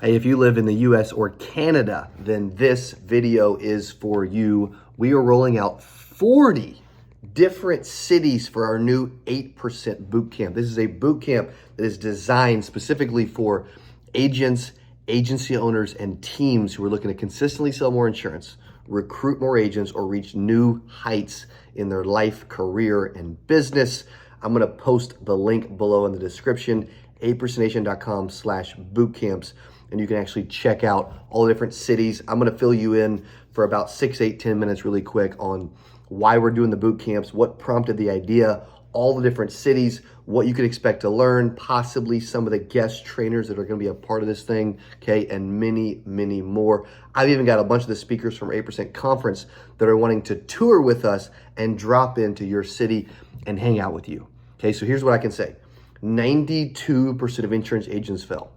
Hey, if you live in the US or Canada, then this video is for you. We are rolling out 40 different cities for our new 8% bootcamp. This is a bootcamp that is designed specifically for agents, agency owners, and teams who are looking to consistently sell more insurance, recruit more agents, or reach new heights in their life, career, and business. I'm gonna post the link below in the description, 8percentnation.com/bootcamps. And you can actually check out all the different cities. I'm gonna fill you in for about 6, 8, 10 minutes really quick on why we're doing the boot camps, what prompted the idea, all the different cities, what you could expect to learn, possibly some of the guest trainers that are gonna be a part of this thing, okay, and many, many more. I've even got a bunch of the speakers from 8% Conference that are wanting to tour with us and drop into your city and hang out with you. Okay, so here's what I can say. 92% of insurance agents fail.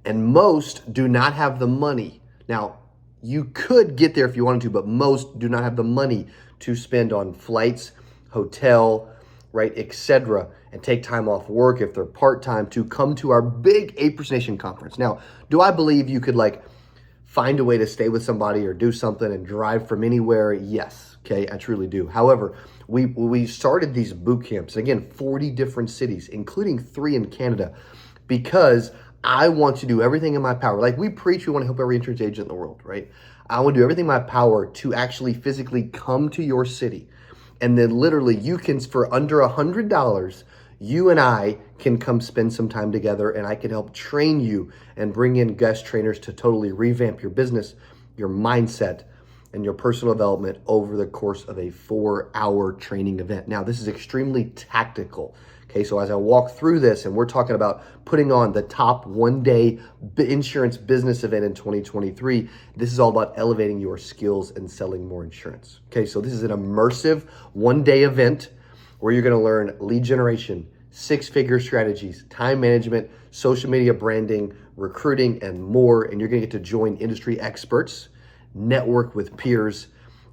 And most do not have the money. Now, you could get there if you wanted to, but most do not have the money to spend on flights, hotel, right, etc., and take time off work if they're part-time to come to our big 8% Nation conference. Now, do I believe you could find a way to stay with somebody or do something and drive from anywhere? Yes, okay, I truly do. However, we started these boot camps, again, 40 different cities, including 3 in Canada, because I want to do everything in my power. Like we preach, we want to help every insurance agent in the world, right? I want to do everything in my power to actually physically come to your city. And then literally you can, for under $100, you and I can come spend some time together and I can help train you and bring in guest trainers to totally revamp your business, your mindset, and your personal development over the course of a 4-hour training event. Now, this is extremely tactical. Okay, so as I walk through this, and we're talking about putting on the top one-day insurance business event in 2023, this is all about elevating your skills and selling more insurance. Okay, so this is an immersive one-day event where you're gonna learn lead generation, 6-figure strategies, time management, social media branding, recruiting, and more. And you're gonna get to join industry experts, network with peers,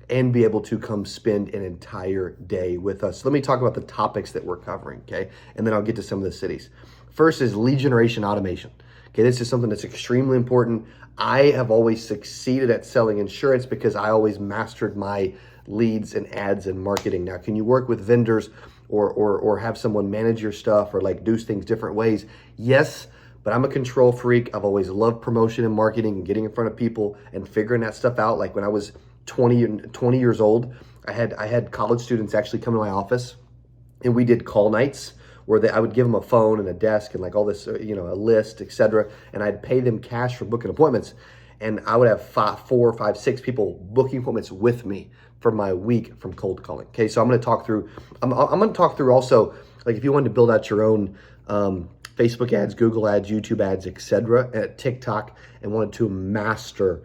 and be able to come spend an entire day with us. So let me talk about the topics that we're covering, okay? And then I'll get to some of the cities. First is lead generation automation. Okay, this is something that's extremely important. I have always succeeded at selling insurance because I always mastered my leads and ads and marketing. Now, can you work with vendors or have someone manage your stuff or do things different ways? Yes, but I'm a control freak. I've always loved promotion and marketing and getting in front of people and figuring that stuff out. Like when I was 20 years old, I had college students actually come to my office, and we did call nights where I would give them a phone and a desk and all this, a list, etc. And I'd pay them cash for booking appointments. And I would have 4, 5, 6 people booking appointments with me for my week from cold calling. Okay, so I'm going to talk through. I'm going to talk through also if you wanted to build out your own Facebook ads, Google ads, YouTube ads, etc., at TikTok, and wanted to master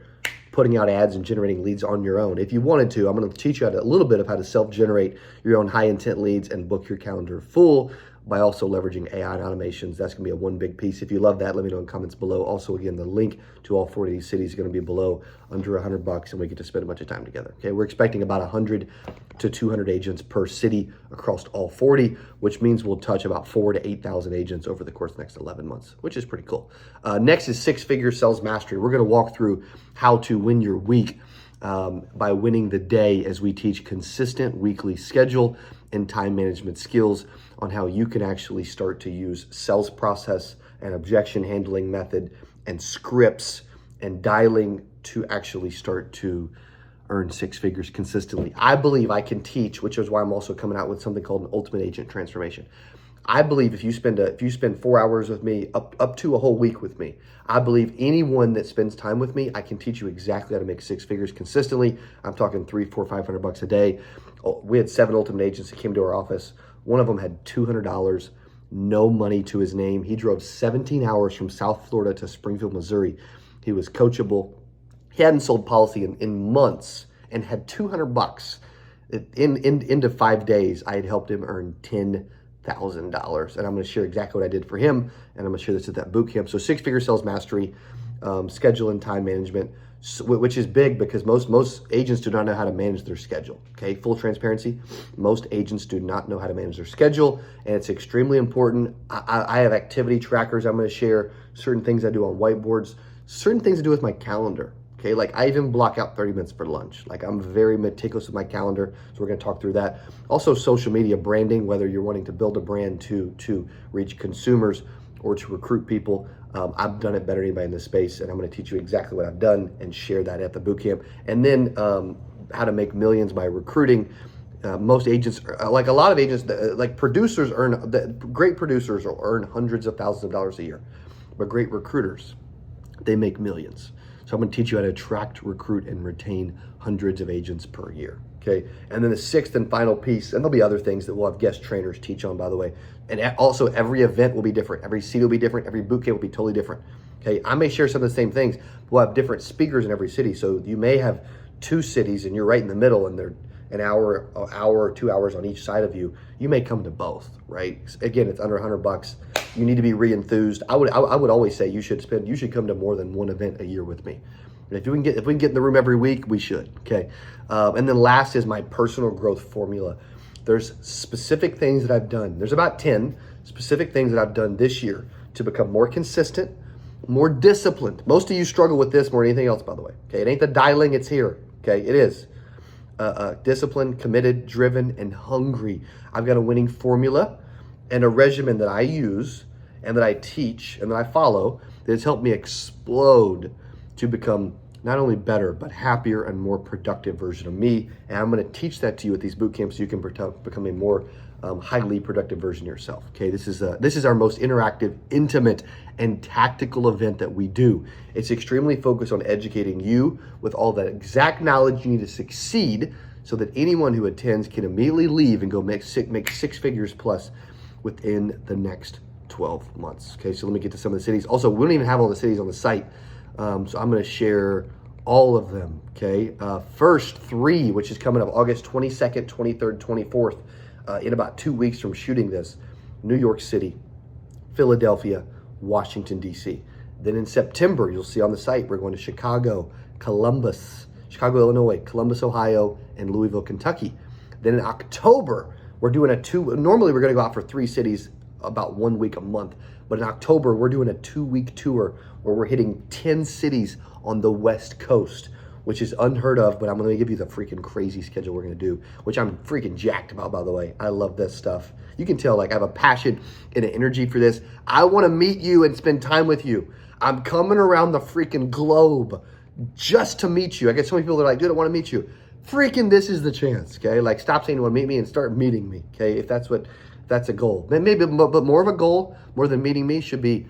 putting out ads and generating leads on your own. If you wanted to, I'm going to teach you a little bit of how to self-generate your own high-intent leads and book your calendar full by also leveraging AI and automations. That's going to be one big piece. If you love that, let me know in the comments below. Also, again, the link to all 40 of these cities is going to be below, under $100, and we get to spend a bunch of time together. Okay, we're expecting about 100 to 200 agents per city across all 40, which means we'll touch about 4,000 to 8,000 agents over the course of the next 11 months, which is pretty cool. Next is 6-figure sales mastery. We're going to walk through how to win your week by winning the day as we teach consistent weekly schedule and time management skills on how you can actually start to use sales process and objection handling method and scripts and dialing to actually start to earn 6 figures consistently. I believe I can teach, which is why I'm also coming out with something called an ultimate agent transformation. I believe if you spend 4 hours with me, up to a whole week with me, I believe anyone that spends time with me, I can teach you exactly how to make 6 figures consistently. I'm talking $300, $400, $500 a day. We had 7 ultimate agents that came to our office. One of them had $200, no money to his name. He drove 17 hours from South Florida to Springfield, Missouri. He was coachable. He hadn't sold policy in months and had $200. Into 5 days, I had helped him earn $10,000. And I'm going to share exactly what I did for him. And I'm going to share this at that boot camp. So 6-figure sales mastery. schedule and time management, which is big because most agents do not know how to manage their schedule. Okay, full transparency, most agents do not know how to manage their schedule, and it's extremely important. I have activity trackers I'm going to share, certain things I do on whiteboards, certain things I do with my calendar. Okay, like I even block out 30 minutes for lunch. Like I'm very meticulous with my calendar, so we're going to talk through that. Also, social media branding, whether you're wanting to build a brand to reach consumers or to recruit people. I've done it better than anybody in this space, and I'm going to teach you exactly what I've done and share that at the bootcamp. And then how to make millions by recruiting. Most agents, like a lot of agents, like producers great producers earn hundreds of thousands of dollars a year, but great recruiters, they make millions. So I'm going to teach you how to attract, recruit, and retain hundreds of agents per year. Okay, and then the sixth and final piece, and there'll be other things that we'll have guest trainers teach on, by the way. And also every event will be different. Every city will be different. Every bootcamp will be totally different. Okay, I may share some of the same things. We'll have different speakers in every city. So you may have two cities and you're right in the middle and they're an hour or 2 hours on each side of you. You may come to both, right? Again, it's under $100. You need to be re-enthused. I would always say you should come to more than one event a year with me. And if we can get in the room every week, we should. Okay. And then last is my personal growth formula. There's specific things that I've done. There's about 10 specific things that I've done this year to become more consistent, more disciplined. Most of you struggle with this more than anything else, by the way. Okay. It ain't the dialing, it's here. Okay. It is. Disciplined, committed, driven, and hungry. I've got a winning formula and a regimen that I use and that I teach and that I follow that has helped me explode to become not only better, but happier and more productive version of me. And I'm going to teach that to you at these boot camps so you can become a more highly productive version of yourself. Okay, this is our most interactive, intimate, and tactical event that we do. It's extremely focused on educating you with all the exact knowledge you need to succeed so that anyone who attends can immediately leave and go make six figures plus within the next 12 months. Okay, so let me get to some of the cities. Also, we don't even have all the cities on the site. So I'm going to share all of them, okay? First three, which is coming up August 22nd, 23rd, 24th, in about 2 weeks from shooting this, New York City, Philadelphia, Washington, D.C. Then in September, you'll see on the site, we're going to Chicago, Illinois, Columbus, Ohio, and Louisville, Kentucky. Then in October, we're doing normally we're going to go out for 3 cities about 1 week a month. But in October, we're doing a 2-week tour where we're hitting 10 cities on the West Coast, which is unheard of, but I'm going to give you the freaking crazy schedule we're going to do, which I'm freaking jacked about, by the way. I love this stuff. You can tell, like, I have a passion and an energy for this. I want to meet you and spend time with you. I'm coming around the freaking globe just to meet you. I get so many people that are like, dude, I want to meet you. Freaking, this is the chance, okay? Like, stop saying you want to meet me and start meeting me, okay? If that's a goal. Maybe, but more of a goal, more than meeting me, should be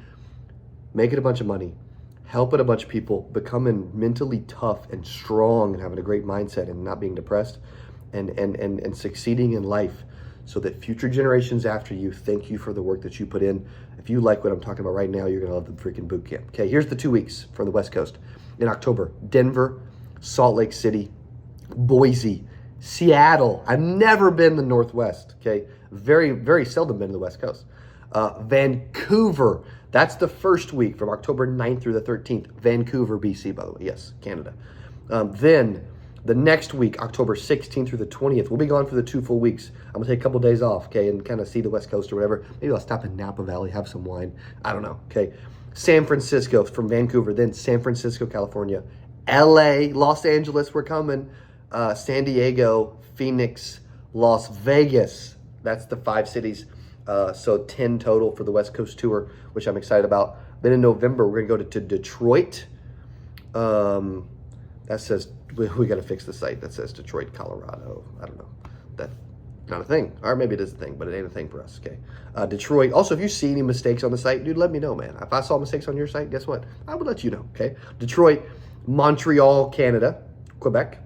making a bunch of money, helping a bunch of people, becoming mentally tough and strong and having a great mindset and not being depressed and succeeding in life so that future generations after you thank you for the work that you put in. If you like what I'm talking about right now, you're going to love the freaking boot camp. Okay, here's the 2 weeks from the West Coast. In October, Denver, Salt Lake City, Boise, Seattle. I've never been to the Northwest, okay? Very, very seldom been to the West Coast. Vancouver, that's the first week from October 9th through the 13th. Vancouver, BC, by the way. Yes, Canada. Then the next week, October 16th through the 20th, we'll be gone for the 2 full weeks. I'm going to take a couple days off, okay, and kind of see the West Coast or whatever. Maybe I'll stop in Napa Valley, have some wine. I don't know, okay? San Francisco from Vancouver, then San Francisco, California. LA, Los Angeles, we're coming. San Diego, Phoenix, Las Vegas. That's the 5 cities. So 10 total for the West Coast tour, which I'm excited about. Then in November, we're going to go to Detroit. That says, we got to fix the site. That says Detroit, Colorado. I don't know. That's not a thing. Or maybe it is a thing, but it ain't a thing for us, okay? Detroit. Also, if you see any mistakes on the site, dude, let me know, man. If I saw mistakes on your site, guess what? I would let you know, okay? Detroit, Montreal, Canada, Quebec,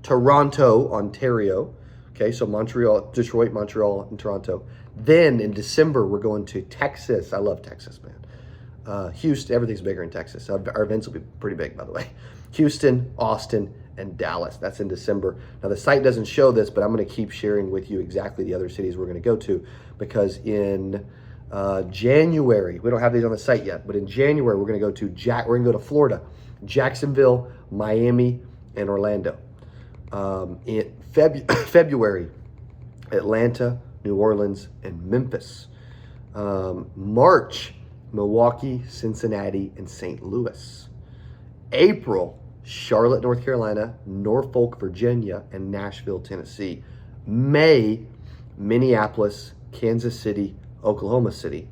Toronto, Ontario. Okay, so Montreal, Detroit, Montreal, and Toronto. Then in December, we're going to Texas. I love Texas, man. Houston, everything's bigger in Texas. Our events will be pretty big, by the way. Houston, Austin, and Dallas. That's in December. Now, the site doesn't show this, but I'm going to keep sharing with you exactly the other cities we're going to go to, because in January, we don't have these on the site yet, but in January we're going to go to Florida, Jacksonville, Miami, and Orlando. In February, Atlanta, New Orleans, and Memphis. March, Milwaukee, Cincinnati, and St. Louis. April, Charlotte, North Carolina, Norfolk, Virginia, and Nashville, Tennessee. May, Minneapolis, Kansas City, Oklahoma City.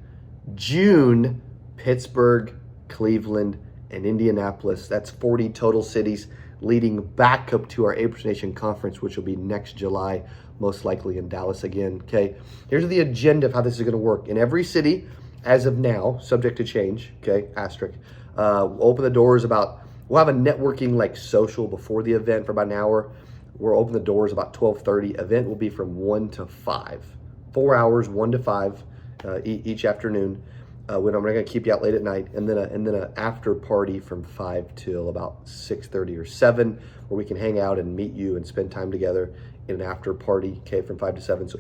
June, Pittsburgh, Cleveland, and Indianapolis. That's 40 total cities leading back up to our Apers Nation conference, which will be next July, most likely in Dallas again. Okay, here's the agenda of how this is going to work. In every city, as of now, subject to change, okay, asterisk, we'll open the doors we'll have a networking like social before the event for about an hour. We'll open the doors about 12:30. Event will be from 1 to 5. 4 hours, 1 to 5 each afternoon. When I'm not going to keep you out late at night, and then an after party from 5 till about 6:30 or 7, where we can hang out and meet you and spend time together in an after party. Okay, from 5 to 7. So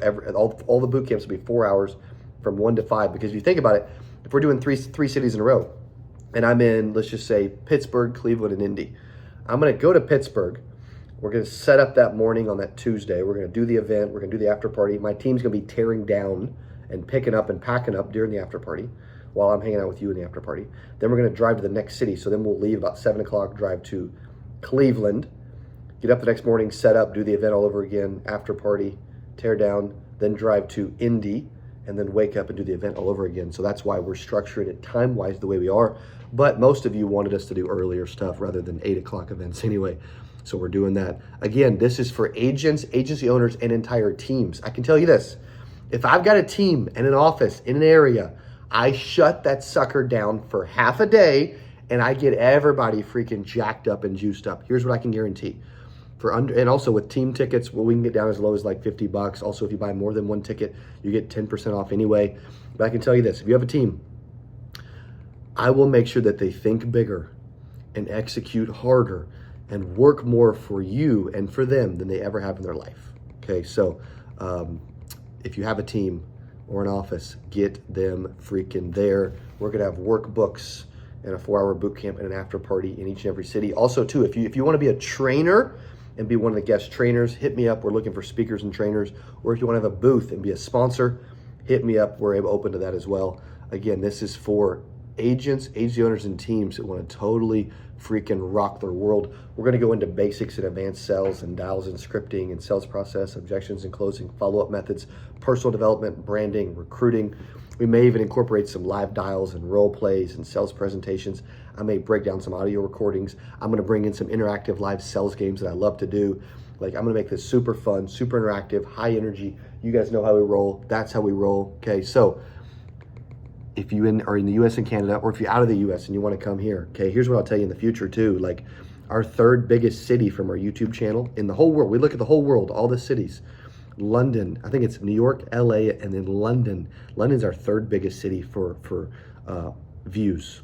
all the boot camps will be 4 hours from 1 to 5. Because if you think about it, if we're doing three cities in a row, and I'm in, let's just say Pittsburgh, Cleveland, and Indy, I'm going to go to Pittsburgh. We're going to set up that morning on that Tuesday. We're going to do the event. We're going to do the after party. My team's going to be tearing down and picking up and packing up during the after party, while I'm hanging out with you in the after party. Then we're going to drive to the next city. So then we'll leave about 7 o'clock, drive to Cleveland, get up the next morning, set up, do the event all over again, after party, tear down, then drive to Indy, and then wake up and do the event all over again. So that's why we're structuring it time-wise the way we are. But most of you wanted us to do earlier stuff rather than 8 o'clock events anyway. So we're doing that. Again, this is for agents, agency owners, and entire teams. I can tell you this. If I've got a team and an office in an area, I shut that sucker down for half a day and I get everybody freaking jacked up and juiced up. Here's what I can guarantee. And also with team tickets, well, we can get down as low as like $50. Also, if you buy more than one ticket, you get 10% off anyway. But I can tell you this, if you have a team, I will make sure that they think bigger and execute harder and work more for you and for them than they ever have in their life. Okay, so if you have a team or an office, get them freaking there. We're gonna have workbooks and a 4-hour boot camp and an after party in each and every city. Also too, if you wanna be a trainer and be one of the guest trainers, hit me up. We're looking for speakers and trainers. Or if you wanna have a booth and be a sponsor, hit me up. We're open to that as well. Again, this is for agents, agency owners, and teams that wanna totally freaking rock their world. We're gonna go into basics and advanced sales and dials and scripting and sales process, objections and closing, follow-up methods, personal development, branding, recruiting. We may even incorporate some live dials and role plays and sales presentations. I may break down some audio recordings. I'm gonna bring in some interactive live sales games that I love to do. Like, I'm gonna make this super fun, super interactive, high energy. You guys know how we roll. That's how we roll. Okay, so if you are in the US and Canada, or if you're out of the US and you want to come here, okay, here's what I'll tell you in the future too. Like, our third biggest city from our YouTube channel in the whole world, we look at the whole world, all the cities. London, I think it's New York, LA, and then London. London's our third biggest city for views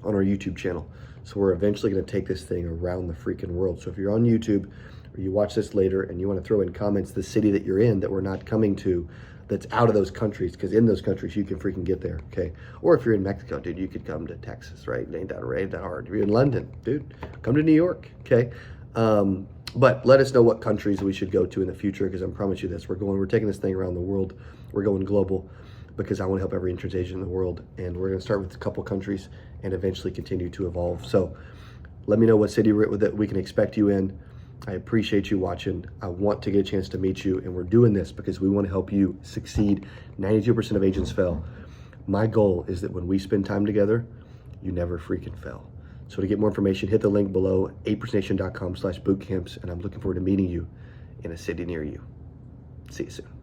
on our YouTube channel. So we're eventually going to take this thing around the freaking world. So if you're on YouTube or you watch this later and you want to throw in comments the city that you're in that we're not coming to, that's out of those countries, because in those countries you can freaking get there, okay? Or if you're in Mexico, dude, you could come to Texas, right? It ain't that hard. If you're in London, dude, come to New York, okay? But let us know what countries we should go to in the future, because I promise you this, we're taking this thing around the world. We're going global because I want to help every entrance agent in the world, and we're going to start with a couple countries and eventually continue to evolve. So let me know what city that we can expect you in. I appreciate you watching. I want to get a chance to meet you, and we're doing this because we want to help you succeed. 92% of agents fail. My goal is that when we spend time together, you never freaking fail. So to get more information, hit the link below, apersnation.com/bootcamps, and I'm looking forward to meeting you in a city near you. See you soon.